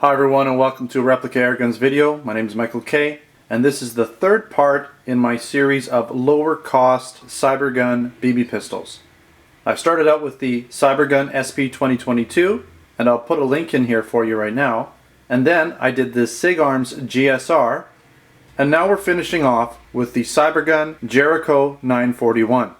Hi everyone, and welcome to Replica Airguns video. My name is Michael K, and this is the third part in my series of lower cost Cybergun BB pistols. I've started out with the Cybergun SP 2022, and I'll put a link in here for you right now. And then I did the Sigarms GSR, and now we're finishing off with the Cybergun Jericho 941.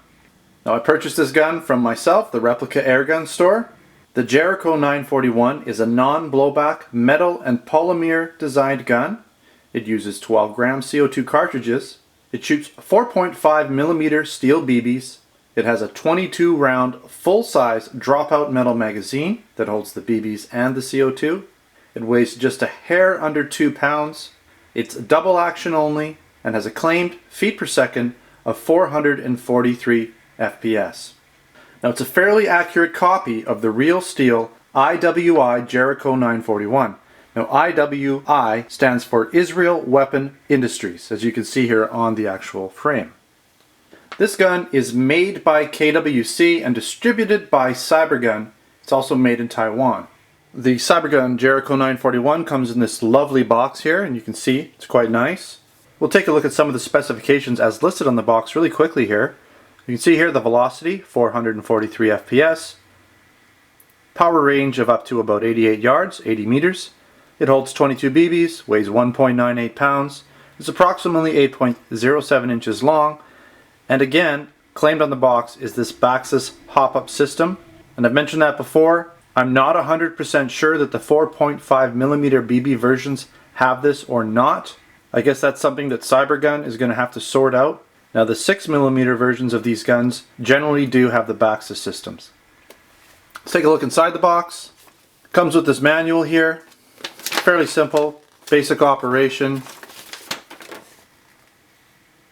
Now I purchased this gun from myself, the Replica Airgun store. The Jericho 941 is a non-blowback metal and polymer designed gun. It uses 12 gram CO2 cartridges. It shoots 4.5mm steel BBs. It has a 22 round full-size dropout metal magazine that holds the BBs and the CO2. It weighs just a hair under 2 pounds. It's double action only and has a claimed feet per second of 443 FPS. Now it's a fairly accurate copy of the real steel IWI Jericho 941. Now IWI stands for Israel Weapon Industries, as you can see here on the actual frame. This gun is made by KWC and distributed by Cybergun. It's also made in Taiwan. The Cybergun Jericho 941 comes in this lovely box here, and you can see it's quite nice. We'll take a look at some of the specifications as listed on the box really quickly here. You can see here the velocity, 443 FPS, power range of up to about 88 yards, 80 meters. It holds 22 BBs, weighs 1.98 pounds, is approximately 8.07 inches long, and again, claimed on the box is this Baxis hop-up system. And I've mentioned that before. I'm not 100% sure that the 4.5mm BB versions have this or not. I guess that's something that Cybergun is going to have to sort out. Now the 6mm versions of these guns generally do have the Baxis systems. Let's take a look inside the box. Comes with this manual here. Fairly simple, basic operation.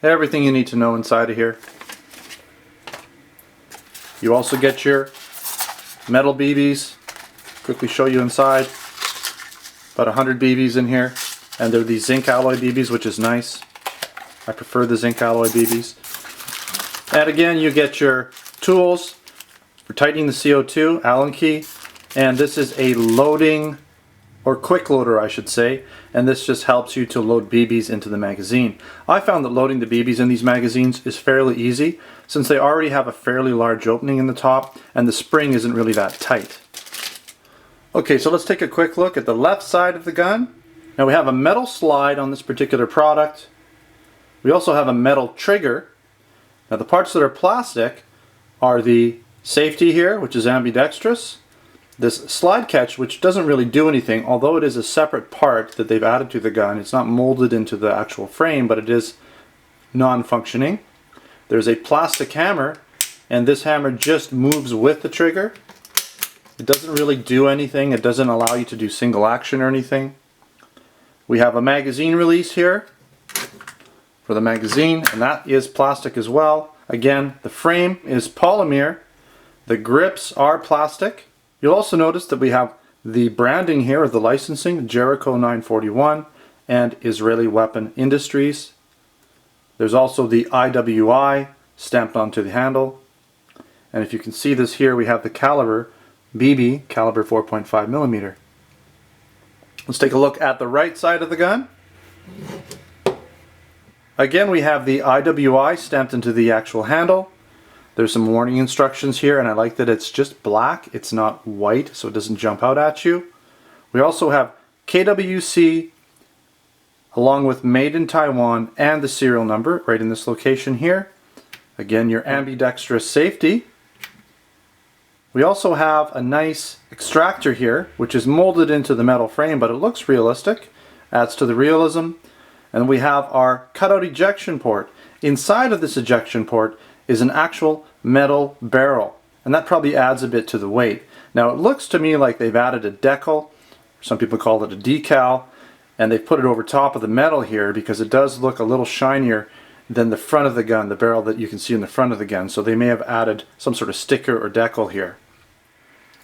Everything you need to know inside of here. You also get your metal BBs. Quickly show you inside. About 100 BBs in here. And they're the zinc alloy BBs, which is nice. I prefer the zinc alloy BBs. And again, you get your tools for tightening the CO2, Allen key, and this is a loading, or quick loader I should say, and this just helps you to load BBs into the magazine. I found that loading the BBs in these magazines is fairly easy, since they already have a fairly large opening in the top, and the spring isn't really that tight. Okay, so let's take a quick look at the left side of the gun. Now we have a metal slide on this particular product. We also have a metal trigger. Now the parts that are plastic are the safety here, which is ambidextrous, this slide catch, which doesn't really do anything, although it is a separate part that they've added to the gun. It's not molded into the actual frame, but it is non-functioning. There's a plastic hammer, and this hammer just moves with the trigger. It doesn't really do anything. It doesn't allow you to do single action or anything. We have a magazine release here for the magazine, and that is plastic as well. Again, the frame is polymer. The grips are plastic. You'll also notice that we have the branding here of the licensing, Jericho 941 and Israeli Weapon Industries. There's also the IWI stamped onto the handle. And if you can see this here, we have the caliber, BB, caliber 4.5mm. Let's take a look at the right side of the gun. Again, we have the IWI stamped into the actual handle. There's some warning instructions here, and I like that it's just black. It's not white, so it doesn't jump out at you. We also have KWC along with Made in Taiwan and the serial number right in this location here. Again, your ambidextrous safety. We also have a nice extractor here, which is molded into the metal frame, but it looks realistic. Adds to the realism. And we have our cutout ejection port. Inside of this ejection port is an actual metal barrel, and that probably adds a bit to the weight. Now it looks to me like they've added a decal, some people call it a decal, and they've put it over top of the metal here because it does look a little shinier than the front of the gun, the barrel that you can see in the front of the gun. So they may have added some sort of sticker or decal here.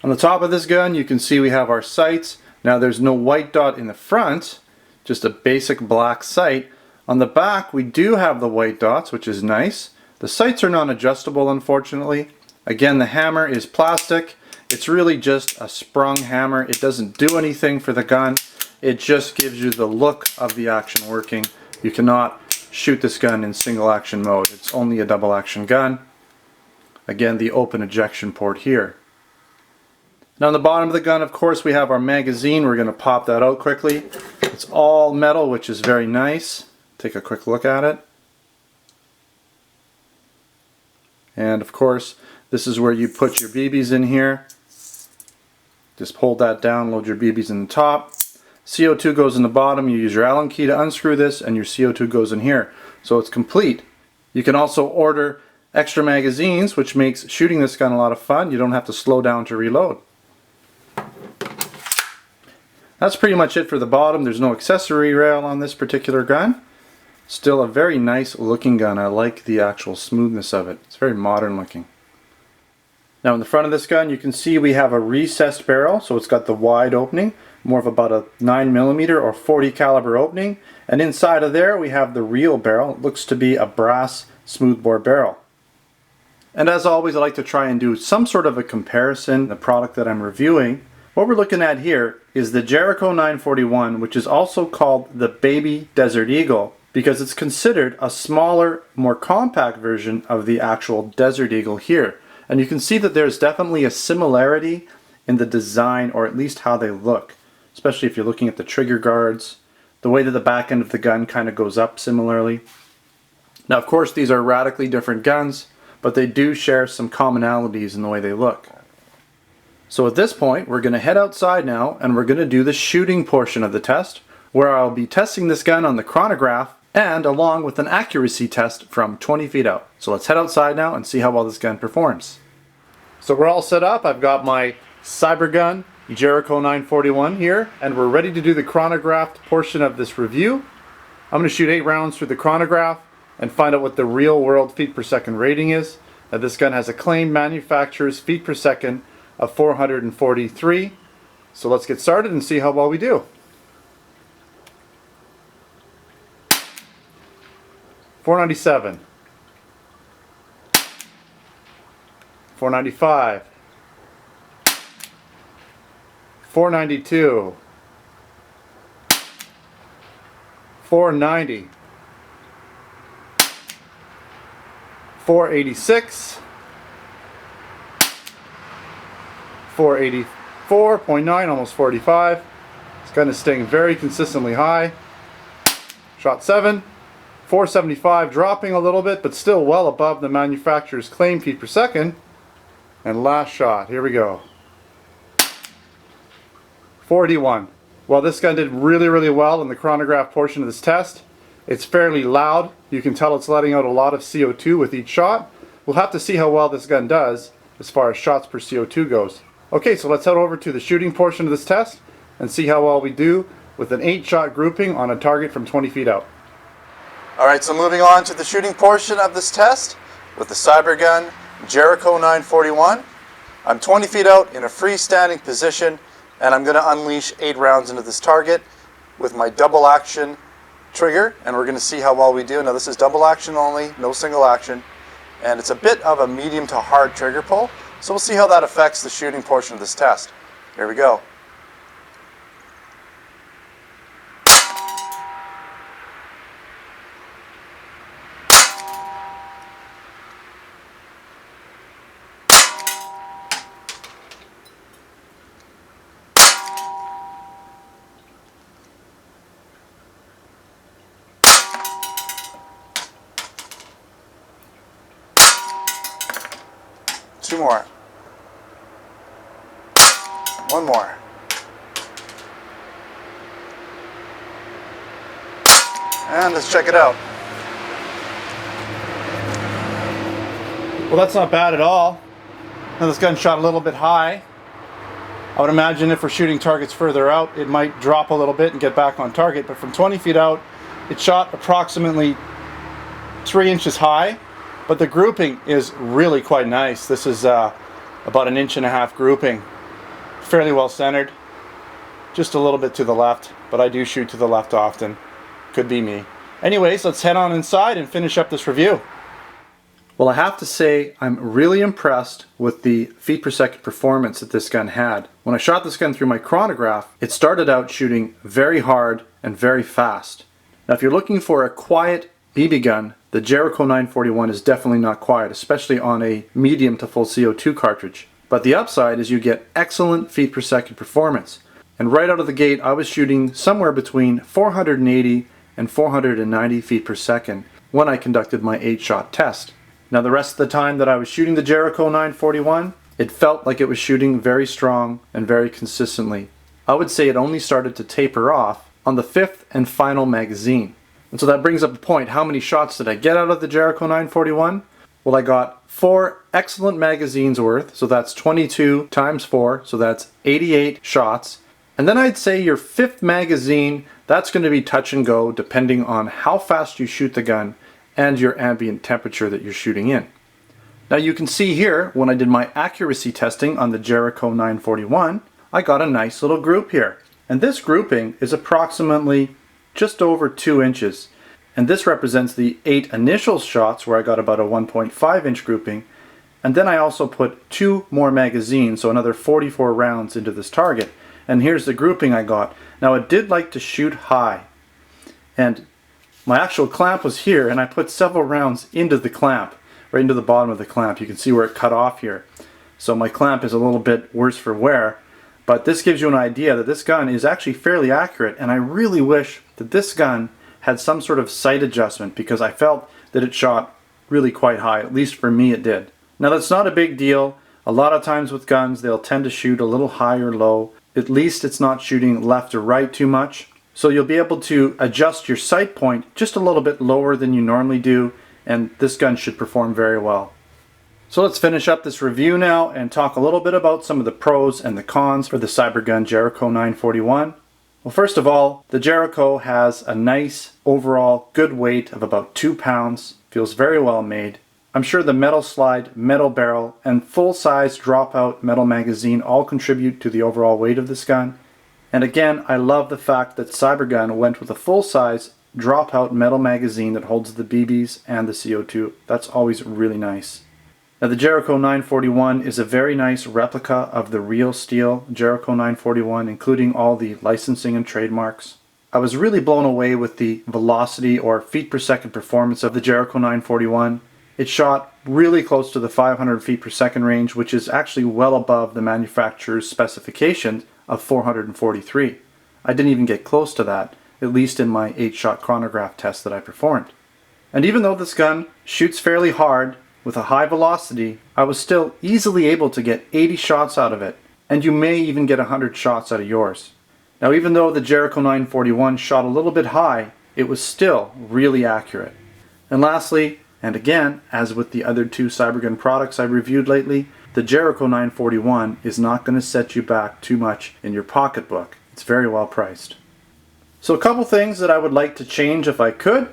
On the top of this gun you can see we have our sights. Now there's no white dot in the front, just a basic black sight. On the back we do have the white dots, which is nice. The sights are non-adjustable, unfortunately. Again, the hammer is plastic. It's really just a sprung hammer. It doesn't do anything for the gun. It just gives you the look of the action working. You cannot shoot this gun in single action mode. It's only a double action gun. Again, the open ejection port here. Now on the bottom of the gun, of course, we have our magazine. We're going to pop that out quickly. It's all metal, which is very nice. Take a quick look at it. And of course, this is where you put your BBs in here. Just hold that down, load your BBs in the top. CO2 goes in the bottom. You use your Allen key to unscrew this, and your CO2 goes in here. So it's complete. You can also order extra magazines, which makes shooting this gun a lot of fun. You don't have to slow down to reload. That's pretty much it for the bottom. There's no accessory rail on this particular gun. Still a very nice looking gun. I like the actual smoothness of it. It's very modern looking. Now in the front of this gun you can see we have a recessed barrel, so it's got the wide opening, more of about a 9mm or 40 caliber opening, and inside of there we have the real barrel. It looks to be a brass smoothbore barrel. And as always, I like to try and do some sort of a comparison, the product that I'm reviewing. What we're looking at here is the Jericho 941, which is also called the Baby Desert Eagle, because it's considered a smaller, more compact version of the actual Desert Eagle here. And you can see that there's definitely a similarity in the design, or at least how they look, especially if you're looking at the trigger guards, the way that the back end of the gun kind of goes up similarly. Now of course these are radically different guns, but they do share some commonalities in the way they look. So at this point we're going to head outside now, and we're going to do the shooting portion of the test, where I'll be testing this gun on the chronograph and along with an accuracy test from 20 feet out. So let's head outside now and see how well this gun performs. So we're all set up. I've got my Cybergun Jericho 941 here, and we're ready to do the chronographed portion of this review. I'm going to shoot 8 rounds through the chronograph and find out what the real world feet per second rating is. Now this gun has a claimed manufacturer's feet per second of 443. So let's get started and see how well we do. 497, 495, 492, 490, 486, 484.9, almost 45. This gun is staying very consistently high. Shot 7. 475, dropping a little bit, but still well above the manufacturer's claim feet per second. And last shot, here we go. 481. Well, this gun did really well in the chronograph portion of this test. It's fairly loud. You can tell it's letting out a lot of CO2 with each shot. We'll have to see how well this gun does as far as shots per CO2 goes. Okay, so let's head over to the shooting portion of this test and see how well we do with an 8-shot grouping on a target from 20 feet out. Alright, so moving on to the shooting portion of this test with the Cybergun Jericho 941. I'm 20 feet out in a freestanding position, and I'm going to unleash 8 rounds into this target with my double action trigger, and we're going to see how well we do. Now this is double action only, no single action, and it's a bit of a medium to hard trigger pull, so we'll see how that affects the shooting portion of this test. Here we go. Two more. One more. And let's check it out. Well, that's not bad at all. Now this gun shot a little bit high. I would imagine if we're shooting targets further out, it might drop a little bit and get back on target, but from 20 feet out, it shot approximately 3 inches high. But the grouping is really quite nice. This is about 1.5 inch grouping. Fairly well centered. Just a little bit to the left, but I do shoot to the left often. Could be me. Anyways, let's head on inside and finish up this review. Well, I have to say I'm really impressed with the feet per second performance that this gun had. When I shot this gun through my chronograph, it started out shooting very hard and very fast. Now if you're looking for a quiet BB gun, the Jericho 941 is definitely not quiet, especially on a medium to full CO2 cartridge. But the upside is you get excellent feet per second performance. And right out of the gate I was shooting somewhere between 480 and 490 feet per second when I conducted my 8-shot test. Now the rest of the time that I was shooting the Jericho 941, it felt like it was shooting very strong and very consistently. I would say it only started to taper off on the 5th and final magazine. And so that brings up a point, how many shots did I get out of the Jericho 941? Well, I got 4 excellent magazines worth, so that's 22 times 4, so that's 88 shots. And then I'd say your 5th magazine, that's going to be touch and go depending on how fast you shoot the gun and your ambient temperature that you're shooting in. Now you can see here, when I did my accuracy testing on the Jericho 941, I got a nice little group here. And this grouping is approximately just over 2 inches. And this represents the 8 initial shots where I got about a 1.5 inch grouping. And then I also put 2 more magazines, so another 44 rounds into this target. And here's the grouping I got. Now it did like to shoot high. And my actual clamp was here, and I put several rounds into the clamp, right into the bottom of the clamp. You can see where it cut off here. So my clamp is a little bit worse for wear, but this gives you an idea that this gun is actually fairly accurate, and I really wish that this gun had some sort of sight adjustment because I felt that it shot really quite high, at least for me it did. Now that's not a big deal. A lot of times with guns they'll tend to shoot a little high or low. At least it's not shooting left or right too much. So you'll be able to adjust your sight point just a little bit lower than you normally do, and this gun should perform very well. So let's finish up this review now and talk a little bit about some of the pros and the cons for the Cybergun Jericho 941. Well, first of all, the Jericho has a nice overall good weight of about 2 pounds, feels very well made. I'm sure the metal slide, metal barrel, and full-size dropout metal magazine all contribute to the overall weight of this gun. And again, I love the fact that Cybergun went with a full-size dropout metal magazine that holds the BBs and the CO2. That's always really nice. Now the Jericho 941 is a very nice replica of the real steel Jericho 941, including all the licensing and trademarks. I was really blown away with the velocity or feet per second performance of the Jericho 941. It shot really close to the 500 feet per second range, which is actually well above the manufacturer's specifications of 443. I didn't even get close to that, at least in my 8-shot chronograph test that I performed. And even though this gun shoots fairly hard with a high velocity, I was still easily able to get 80 shots out of it, and you may even get 100 shots out of yours. Now even though the Jericho 941 shot a little bit high, it was still really accurate. And lastly, and again, as with the other 2 Cybergun products I've reviewed lately, the Jericho 941 is not going to set you back too much in your pocketbook. It's very well priced. So a couple things that I would like to change if I could.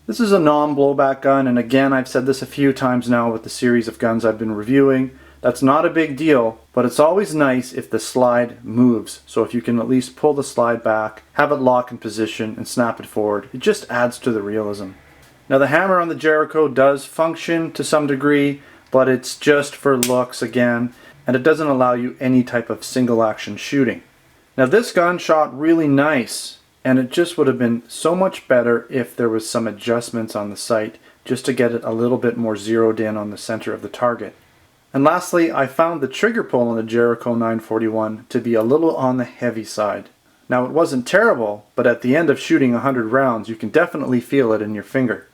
This is a non-blowback gun, and again I've said this a few times now with the series of guns I've been reviewing. That's not a big deal, but it's always nice if the slide moves. So if you can at least pull the slide back, have it lock in position, and snap it forward, it just adds to the realism. Now the hammer on the Jericho does function to some degree, but it's just for looks again, and it doesn't allow you any type of single action shooting. Now this gun shot really nice, and it just would have been so much better if there was some adjustments on the sight just to get it a little bit more zeroed in on the center of the target. And lastly, I found the trigger pull on the Jericho 941 to be a little on the heavy side. Now it wasn't terrible, but at the end of shooting 100 rounds you can definitely feel it in your finger.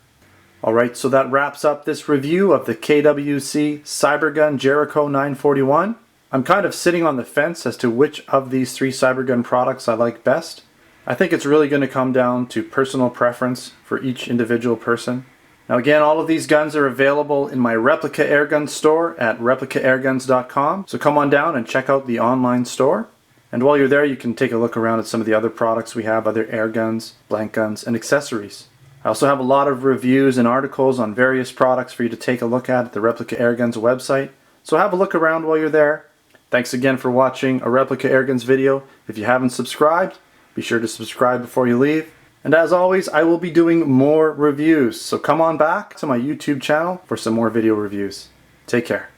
Alright, so that wraps up this review of the KWC Cybergun Jericho 941. I'm kind of sitting on the fence as to which of these 3 Cybergun products I like best. I think it's really going to come down to personal preference for each individual person. Now again, all of these guns are available in my Replica Airgun store at replicaairguns.com, so come on down and check out the online store. And while you're there, you can take a look around at some of the other products we have, other air guns, blank guns, and accessories. I also have a lot of reviews and articles on various products for you to take a look at the Replica Airguns website, so have a look around while you're there. Thanks again for watching a Replica Airguns video. If you haven't subscribed, be sure to subscribe before you leave. And as always, I will be doing more reviews, so come on back to my YouTube channel for some more video reviews. Take care.